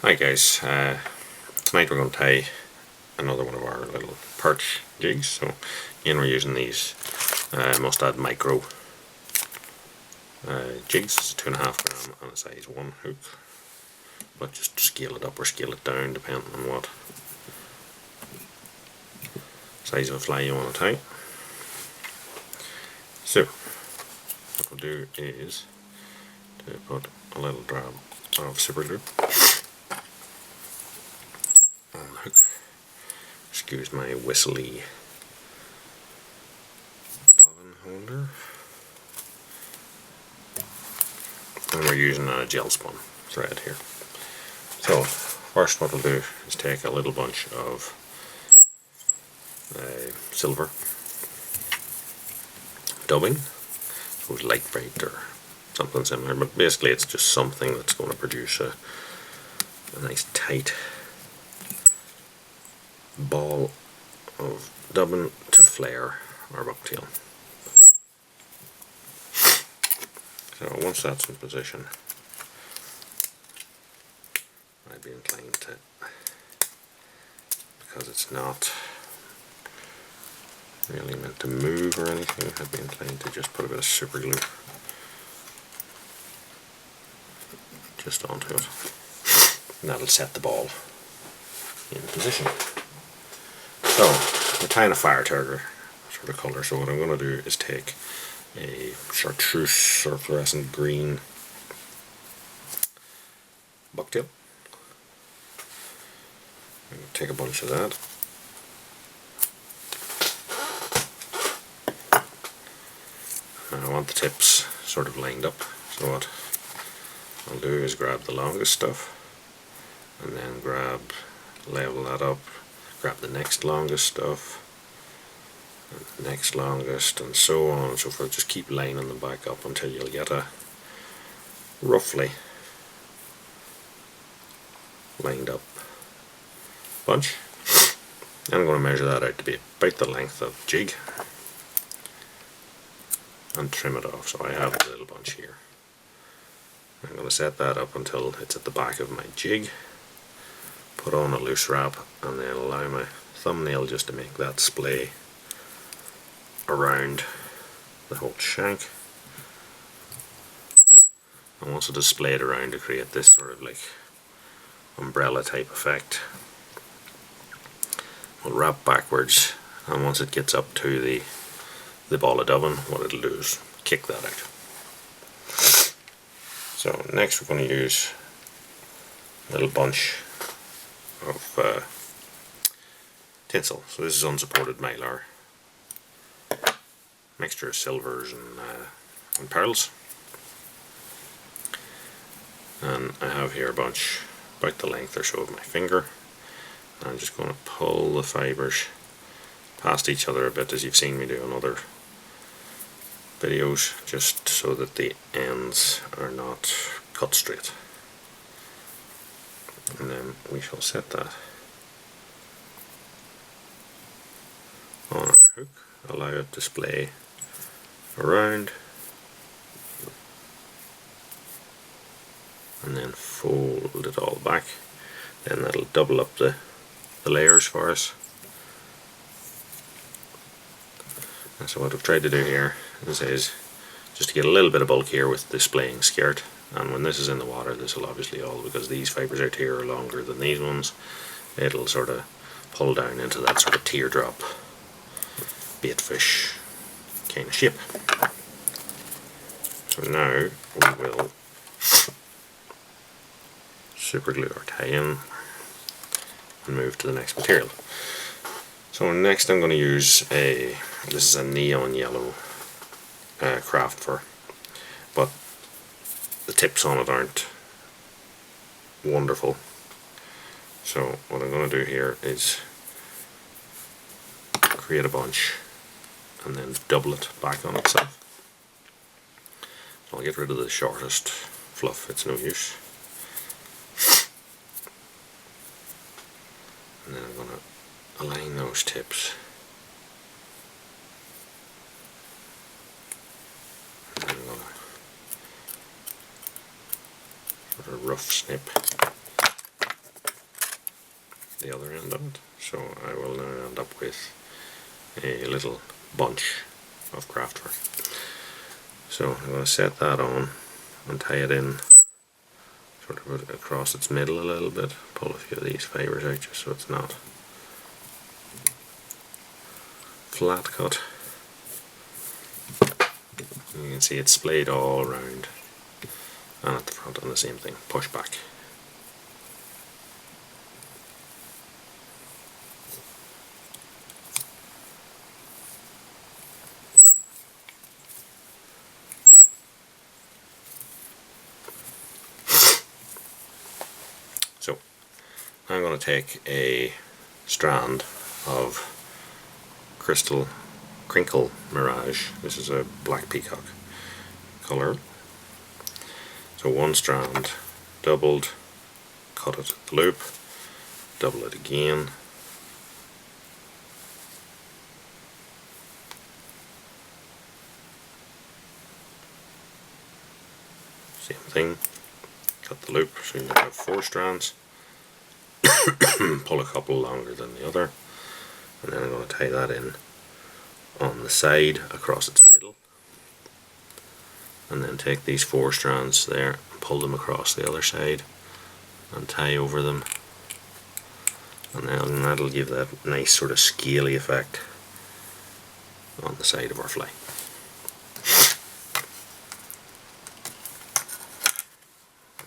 Hi guys, tonight we're going to tie another one of our little perch jigs. So again we're using these Mustad Micro jigs. It's 2.5 gram on a size 1 hook, but just scale it up or scale it down depending on what size of a fly you want to tie. So what we'll do is to put a little drab of super glue on the hook. Excuse my whistly bobbin holder. And we're using a gel spun thread here. So first what we'll do is take a little bunch of silver dubbing, so it's light bright or something similar, but basically it's just something that's going to produce a nice tight ball of dubbing to flare our bucktail. So once that's in position, I'd be inclined to, because it's not really meant to move or anything, I'd be inclined to just put a bit of super glue just onto it, and that'll set the ball in position. So we're tying a Firetiger sort of colour, so what I'm going to do is take a chartreuse or fluorescent green bucktail. I'm going to take a bunch of that. And I want the tips sort of lined up, so what I'll do is grab the longest stuff and then level that up, grab the next longest stuff and the next longest, and so on and so forth. Just keep lining them back up until you'll get a roughly lined up bunch. And I'm going to measure that out to be about the length of the jig and trim it off. So I have a little bunch here. I'm going to set that up until it's at the back of my jig, put on a loose wrap, and then allow my thumbnail just to make that splay around the whole shank. And once it is splayed around to create this sort of like umbrella type effect, we'll wrap backwards, and once it gets up to the ball of dubbing, what it'll do is kick that out. So next we're going to use a little bunch of tinsel. So this is unsupported mylar, mixture of silvers and pearls. And I have here a bunch about the length or so of my finger. I'm just going to pull the fibres past each other a bit, as you've seen me do in other videos, just so that the ends are not cut straight. And then we shall set that on our hook, allow it to splay around, and then fold it all back. Then that'll double up the layers for us. And so what I've tried to do here is just to get a little bit of bulk here with the splaying skirt, and when this is in the water, this will obviously all, because these fibres out here are longer than these ones, it'll sort of pull down into that sort of teardrop baitfish kind of shape. So now we will super glue our tie-in and move to the next material. So next I'm going to use this is a neon yellow craft fur, but the tips on it aren't wonderful. So what I'm going to do here is create a bunch and then double it back on itself. I'll get rid of the shortest fluff, it's no use. And then I'm going to align those tips. And I'm going to sort of rough snip the other end of it. So I will now end up with a little bunch of craft fur. So I'm going to set that on and tie it in sort of across its middle a little bit. Pull a few of these fibres out just so it's not flat cut. And you can see it's splayed all around, and at the front on the same thing, push back. So I'm going to take a strand of crystal crinkle mirage. This is a black peacock colour. So one strand doubled, cut it at the loop, double it again, same thing, cut the loop, so you have 4 strands, pull a couple longer than the other, and then I'm going to tie that in on the side across its middle, and then take these 4 strands there and pull them across the other side and tie over them, and then that'll give that nice sort of scaly effect on the side of our fly.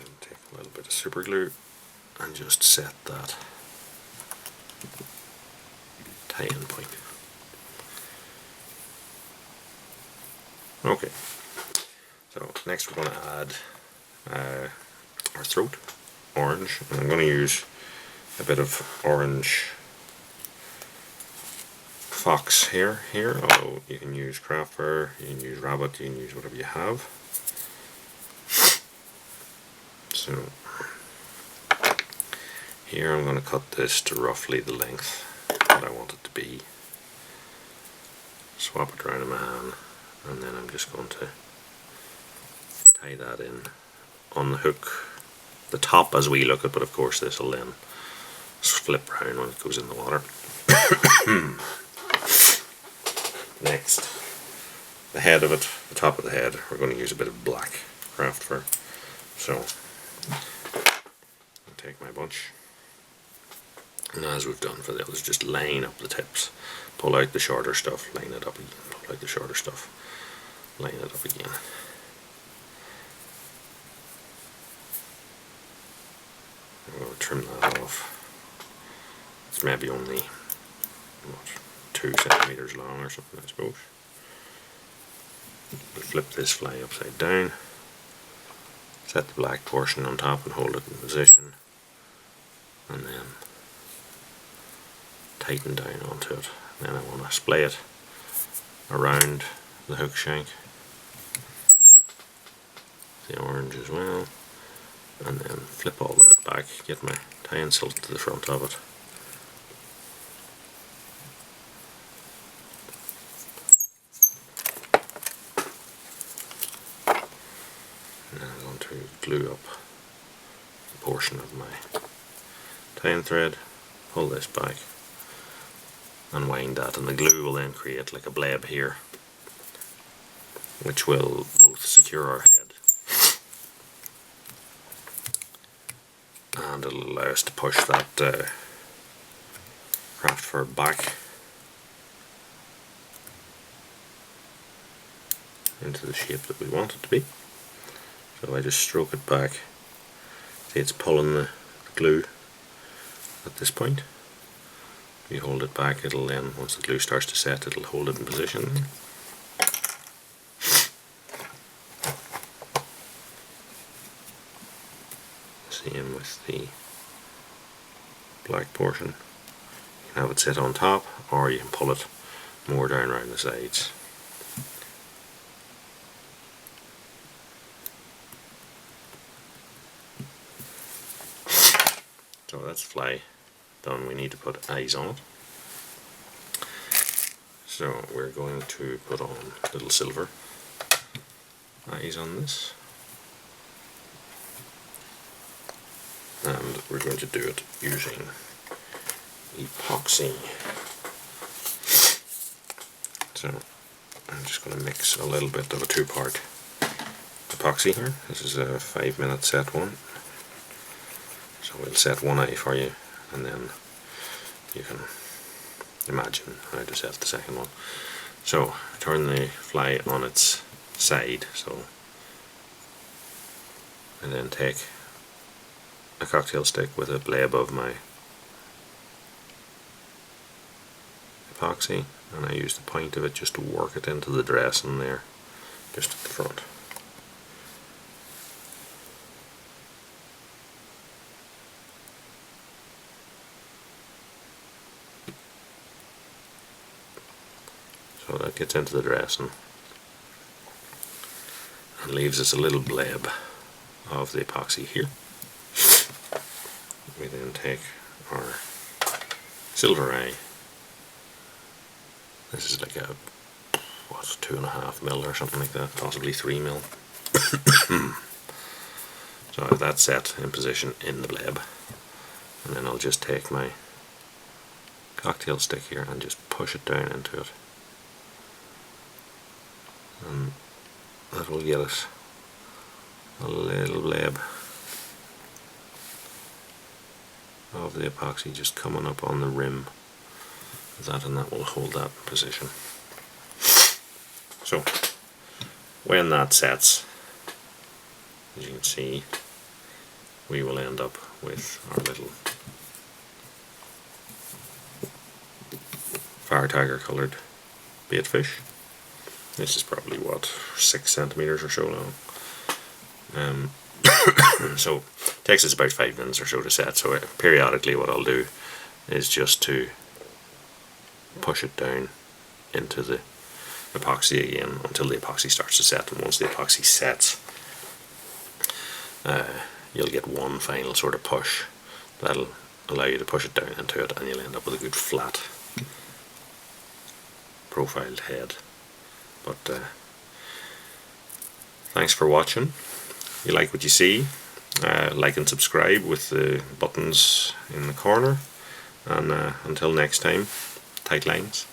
And take a little bit of super glue and just set that tie-in point. Okay, so next we're going to add our throat, orange, and I'm going to use a bit of orange fox here, although you can use craft fur, you can use rabbit, you can use whatever you have. So here I'm going to cut this to roughly the length that I want it to be, swap it around in my hand, and then I'm just going to tie that in on the hook, the top as we look at, but of course this will then flip around when it goes in the water. Next, the head of it, the top of the head, we're going to use a bit of black craft fur. So I'll take my bunch, and as we've done for the others, just line up the tips, pull out the shorter stuff, line it up again, pull out the shorter stuff, line it up again. I'm going to trim that off. It's maybe only, what, 2 centimeters long or something, I suppose. We'll flip this fly upside down, set the black portion on top and hold it in position, and then tighten down onto it. And then I want to splay it around the hook shank, the orange as well, and then flip all that back, get my tinsel to the front of it. And then I'm going to glue up a portion of my tying thread, pull this back and wind that, and the glue will then create like a bleb here, which will both secure our head and it'll allow us to push that craft fur back into the shape that we want it to be. So I just stroke it back, see it's pulling the glue at this point. If you hold it back, it'll then, once the glue starts to set, it'll hold it in position. Same with the black portion. You can have it sit on top, or you can pull it more down around the sides. So that's the fly done. We need to put eyes on it. So we're going to put on little silver eyes on this. And we're going to do it using epoxy. So I'm just going to mix a little bit of a 2-part epoxy here. This is a 5-minute set one. So we'll set one eye for you, and then you can imagine how to set the second one. So turn the fly on its side, so, and then take a cocktail stick with a blade of my epoxy, and I use the point of it just to work it into the dressing there, just at the front. So that gets into the dressing and leaves us a little blab of the epoxy here. We then take our silver eye. This is like a, what, 2.5 mil or something like that, possibly 3 mil. So I have that set in position in the blab, and then I'll just take my cocktail stick here and just push it down into it, and that will get us a little blab of the epoxy just coming up on the rim of that, and that will hold that position. So when that sets, as you can see, we will end up with our little Firetiger coloured baitfish. This is probably, what, 6 centimeters or so long. So it takes us about 5 minutes or so to set. So periodically what I'll do is just to push it down into the epoxy again until the epoxy starts to set. And once the epoxy sets, you'll get one final sort of push that'll allow you to push it down into it, and you'll end up with a good flat profiled head. But thanks for watching. If you like what you see, like and subscribe with the buttons in the corner, and until next time, tight lines.